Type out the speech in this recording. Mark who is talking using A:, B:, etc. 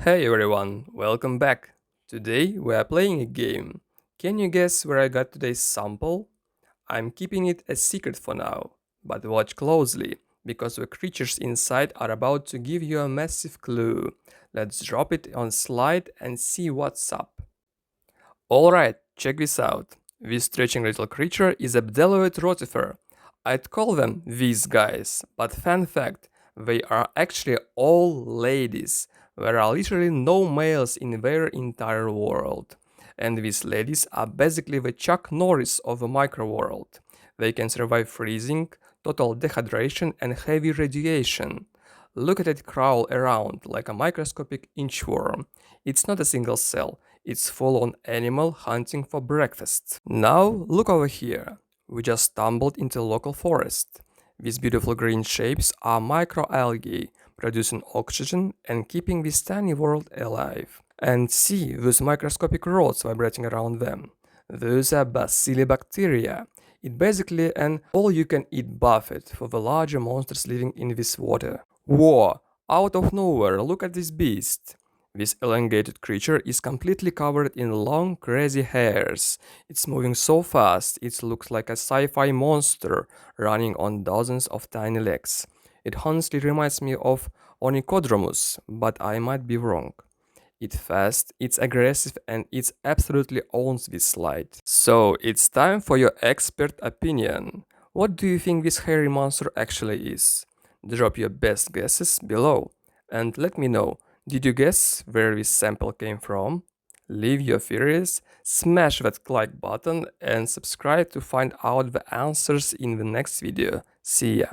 A: Hey everyone, welcome back. Today we are playing a game. Can you guess where I got today's sample? I'm keeping it a secret for now, but watch closely, because the creatures inside are about to give you a massive clue. Let's drop it on slide and see what's up. Alright, check this out. This stretching little creature is a Bdelloid rotifer. I'd call them these guys, but fun fact, they are actually all ladies. There are literally no males in their entire world. And these ladies are basically the Chuck Norris of the micro world. They can survive freezing, total dehydration, and heavy radiation. Look at it crawl around like a microscopic inchworm. It's not a single cell, it's full-on animal hunting for breakfast. Now look over here. We just stumbled into local forest. These beautiful green shapes are microalgae, producing oxygen and keeping this tiny world alive. And see those microscopic rods vibrating around them. Those are bacillobacteria. It's basically an all-you-can-eat buffet for the larger monsters living in this water. Whoa! Out of nowhere, look at this beast! This elongated creature is completely covered in long, crazy hairs. It's moving so fast, it looks like a sci-fi monster running on dozens of tiny legs. It honestly reminds me of Onychodromus, but I might be wrong. It's fast, it's aggressive, and it absolutely owns this slide. So, it's time for your expert opinion. What do you think this hairy monster actually is? Drop your best guesses below. And let me know, did you guess where this sample came from? Leave your theories, smash that like button, and subscribe to find out the answers in the next video. See ya!